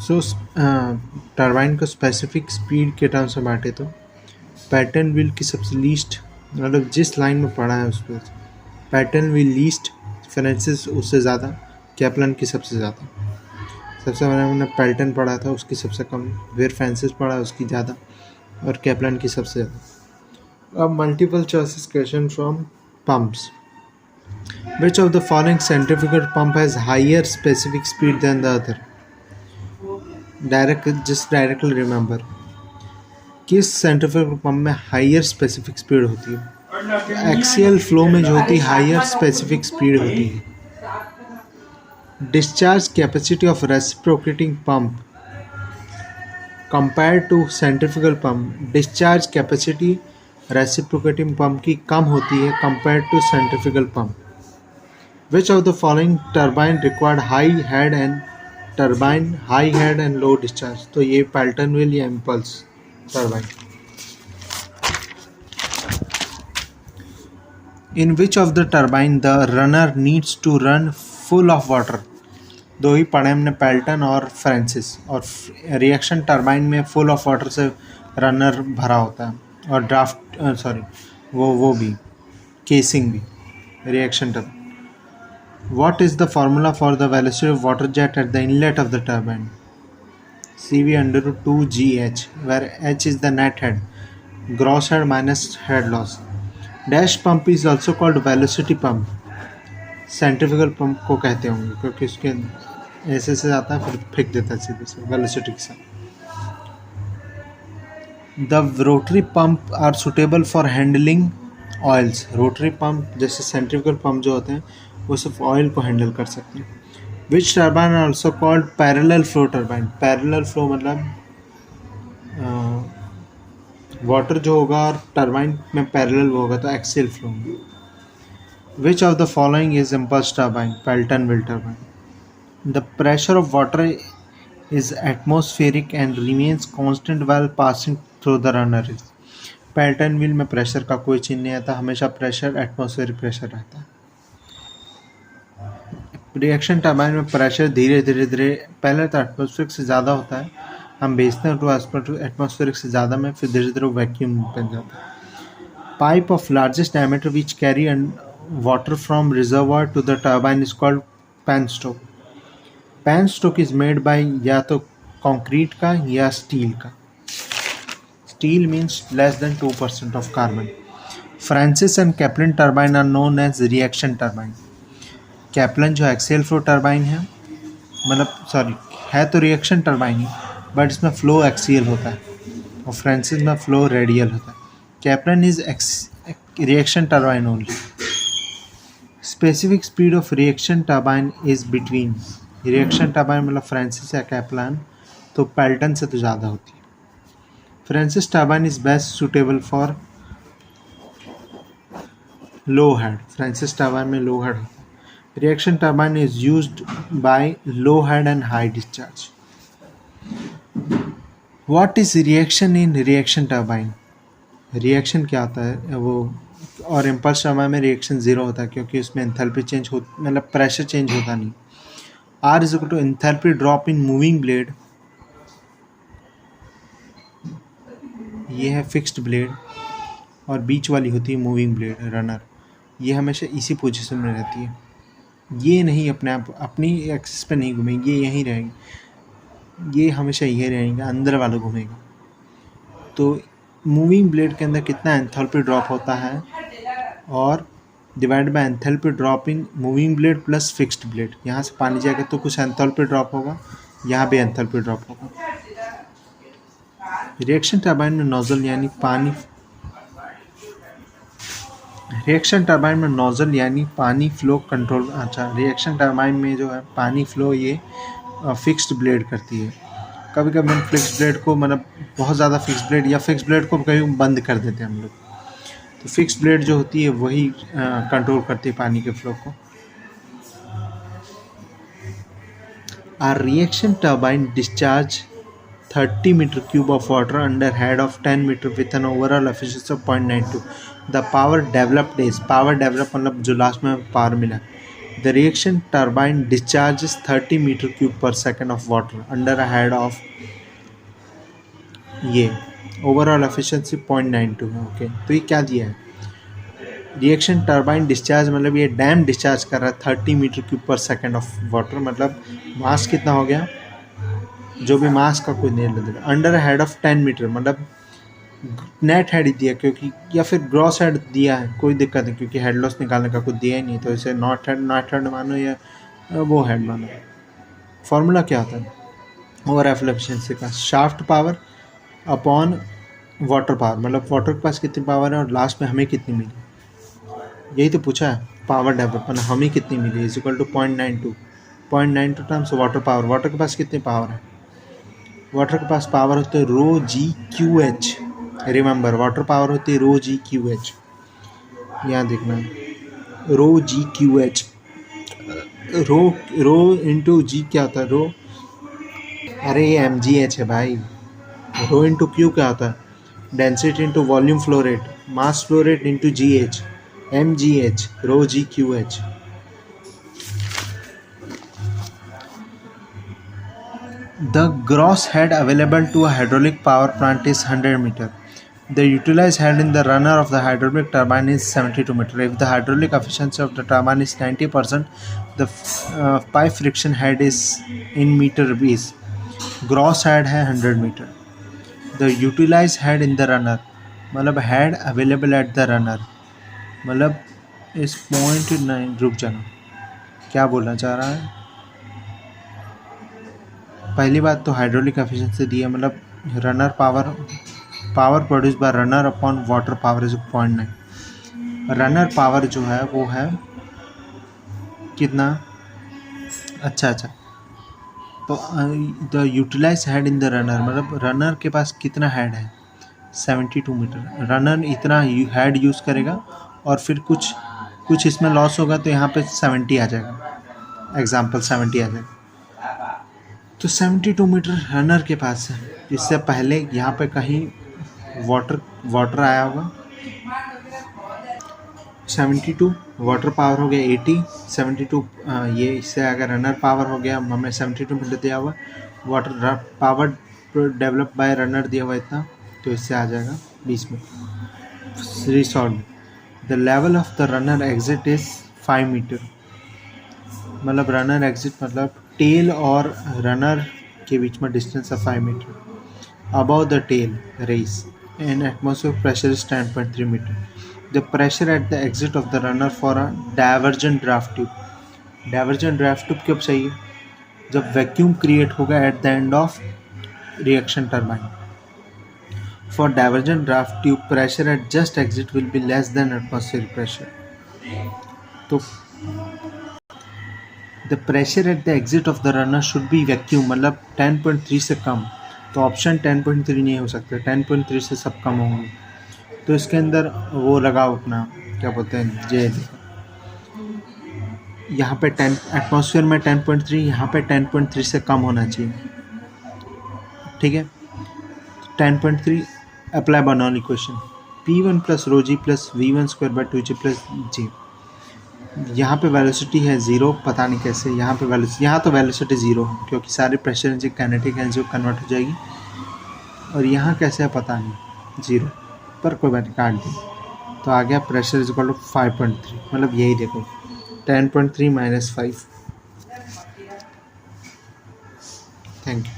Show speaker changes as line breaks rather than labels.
सो turbine को specific speed के terms में बांटे तो पैटर्न व्हील की सबसे लीस्ट, मतलब जिस लाइन में पड़ा है उस पर पैटर्न व्हील लीस्ट, फ्रांसिस उससे ज़्यादा, कैप्लन की सबसे ज़्यादा। सबसे पहले हमने पैटर्न पढ़ा था उसकी सबसे कम, फिर फ्रांसिस पढ़ा उसकी ज़्यादा, और कैप्लन की सबसे ज़्यादा। अब multiple choices question from pumps. Which of the following centrifugal pump has higher specific speed than the other? Just directly remember. किस सेंट्रीफ्यूगल पंप में हायर स्पेसिफिक स्पीड होती है? एक्सियल फ्लो में जो होती है हायर स्पेसिफिक स्पीड होती है। Discharge capacity of reciprocating pump compare to centrifugal pump, discharge capacity reciprocating pump की कम होती है compare to centrifugal pump. Which of the following turbine required high head and low discharge? तो ये पैल्टन wheel या impulse turbine. In which of the turbine the runner needs to run full of water? दो ही पढ़े हमने, पैल्टन और Francis. और reaction turbine में full of water से रनर भरा होता है, और ड्राफ्ट वो भी केसिंग भी reaction turbine. What is the formula for the velocity of water jet at the inlet of the turbine? CV under root 2GH, where H is the net head, gross head minus head loss. Dash pump is also called velocity pump. Centrifugal pump को कहते होंगे क्योंकि उसके ऐसे से आता है फिर फेंक देता है सीधे से वेलोसिटी के साथ। The rotary pump are suitable for handling oils. Rotary pump जैसे सेंट्रीफ्यूगल पंप जो होते हैं वो सिर्फ ऑयल को हैंडल कर सकते हैं। Which turbine are also called parallel flow turbine. Parallel flow मतलब वाटर जो होगा और टर्बाइन में पैरेलल होगा तो एक्सियल फ्लो होगा। Which of the following is impulse turbine? Pelton wheel turbine. The pressure of water is atmospheric and remains constant while passing through the runner. Pelton wheel में pressure का कोई चिन्ह नहीं आता, हमेशा प्रेशर एटमॉस्फेरिक प्रेशर रहता है। रिएक्शन टर्बाइन में प्रेशर धीरे धीरे पहले तो एटमॉस्फेरिक से ज़्यादा होता है, हम भेजते हैं तो एटमॉस्फेरिक से ज़्यादा में, फिर धीरे धीरे वैक्यूम बन जाता है। Pipe of largest diameter which carry water from reservoir to the turbine is called penstock. Penstock is made by या तो कंक्रीट का या स्टील का। Steel means less than 2% of carbon. Francis and Kaplan turbine are known as reaction turbine. Kaplan जो axial flow turbine है, मतलब है तो रिएक्शन टर्बाइन ही, बट इसमें फ्लो एक्सियल होता है, और फ्रांसिस में फ्लो रेडियल होता है। Kaplan is reaction turbine only. Specific speed of reaction turbine is between. Reaction turbine मतलब फ्रांसिस या कैप्लन तो पैल्टन से तो ज़्यादा होती है। Francis turbine is best suitable for low head. Francis turbine में लो हेड होता है। Reaction turbine is used by low head and high discharge. What is reaction in reaction turbine? Reaction क्या होता है वो, और इम्पल्स टर्बाइन में रिएक्शन ज़ीरो होता है क्योंकि उसमें एंथैल्पी चेंज हो, मतलब प्रेशर चेंज होता नहीं। R is equal to enthalpy drop in moving blade, ये है फिक्स्ड ब्लेड, और बीच वाली होती है मूविंग ब्लेड रनर, ये हमेशा इसी पोजीशन में रहती है, ये नहीं अपने आप अपनी एक्सिस पे नहीं घूमेगी, ये यहीं रहेगी, ये हमेशा यही रहेगा, अंदर वाला घूमेगा। तो मूविंग ब्लेड के अंदर कितना एंथैल्पी ड्रॉप होता है, और divide by enthalpy drop in moving blade plus fixed blade. यहाँ से पानी जाएगा तो कुछ एंथैल्पी ड्रॉप होगा, यहाँ भी एंथैल्पी ड्रॉप होगा। रिएक्शन टर्बाइन में नोजल यानी पानी, रिएक्शन टर्बाइन में नोजल यानी पानी फ्लो कंट्रोल। अच्छा, रिएक्शन टर्बाइन में जो है पानी फ्लो ये फिक्स्ड ब्लेड करती है। कभी कभी हम फिक्स्ड ब्लेड को, मतलब बहुत ज़्यादा फिक्स्ड ब्लेड या फिक्स्ड ब्लेड को कभी बंद कर देते हैं हम लोग, तो फिक्स्ड ब्लेड जो होती है वही कंट्रोल करती है पानी के फ्लो को। A reaction turbine discharge 30 meter cube of water under head of 10 meter with an overall efficiency of 0.92. The power developed is, power develop मतलब जो लास्ट में पावर मिला, the reaction turbine discharges 30 meter cube per second of water under a head of ये overall efficiency 0.92 है। Okay, तो ये क्या दिया है? रिएक्शन टर्बाइन डिस्चार्ज मतलब ये डैम डिस्चार्ज कर रहा है 30 meter cube per second of water, मतलब मास कितना हो गया? जो भी मास का कोई नहीं लगेगा। Under a head of 10 metre मतलब नेट हेड ही दिया, क्योंकि या फिर ग्रॉस हेड दिया है, कोई दिक्कत नहीं, क्योंकि हेड लॉस निकालने का कुछ दिया ही नहीं, तो इसे नॉट हेड मानो या वो हेड मानो। फॉर्मूला क्या होता है ओवर एफिशिएंसी का? Shaft power upon water power, मतलब वाटर के पास कितनी पावर है और लास्ट में हमें कितनी मिली, यही तो पूछा है। पावर डेवलपमेंट हमें कितनी मिली is equal to 0.92 times water power. Water के पास कितनी पावर है? वाटर के पास पावर होती है rho g Q H. Remember, water power होती है रो जी क्यू एच। यहाँ देखना है rho g Q H. Rho into g क्या होता है? रो, अरे ये एम जी एच है भाई। रो इंटू क्यू क्या होता है? Density into volume flow rate, mass flow rate into g h, m g h, rho g Q h. The gross head available to a hydraulic power plant is 100 meter. The utilized head in the runner of the hydraulic turbine is 72 meter. If the hydraulic efficiency of the turbine is 90%, the pipe friction head is in meter is gross head है 100 meter. The utilized head in the runner मतलब head available at the runner मतलब इस 0.9 रुक जाना, क्या बोलना चाह रहा है? पहली बात तो हाइड्रोलिक एफिशिएंसी दी है, मतलब runner power produce by runner upon water power is 0.9। Runner power जो है वो है कितना? अच्छा, तो the utilise head in the runner मतलब रनर के पास कितना हेड है? 72 मीटर। रनर इतना हेड यूज़ करेगा और फिर कुछ इसमें लॉस होगा, तो यहाँ पे 70 आ जाएगा, एग्जाम्पल 70 आ जाएगा। तो 72 मीटर रनर के पास है। इससे पहले यहाँ पे कहीं वाटर आया होगा। 72 वाटर पावर हो गया 80, 72 ये इससे अगर रनर पावर हो गया, हमें 72 मीटर दिया हुआ, water power develop by runner दिया हुआ इतना, तो इससे आ जाएगा 20 metre. Resolve the level of the runner exit is 5 metre, मतलब रनर एग्जिट मतलब टेल और रनर के बीच में डिस्टेंस है 5 metre. Above the tail race and atmosphere pressure is 10.3 metre. The pressure at the exit of the runner for a divergent draft tube. Divergent draft tube कब चाहिए? जब vacuum create होगा at the end of reaction turbine. For divergent draft tube pressure at just exit will be less than atmosphere pressure. तो the pressure at the exit of the runner should be vacuum मतलब 10.3 से कम, तो option 10.3 नहीं हो सकता, 10.3 से सब कम होंगे। तो इसके अंदर वो लगाओ अपना क्या बोलते हैं जे, यहाँ पे 10 एटमॉस्फेयर में 10.3, यहाँ पे 10.3 से कम होना चाहिए, ठीक है। 10.3 apply Bernoulli equation P1 plus rho g plus V1 square by 2G plus z. यहाँ पे वेलोसिटी है 0, पता नहीं कैसे यहाँ पे यहाँ तो वेलोसिटी 0 है, क्योंकि सारी pressure energy kinetic energy convert हो जाएगी, और यहाँ कैसे है पता नहीं 0, पर कोई बात नहीं काट दी। तो आ गया प्रेशर इज इक्वल टू 5.3, मतलब यही देखो 10.3 माइनस 5। Thank you.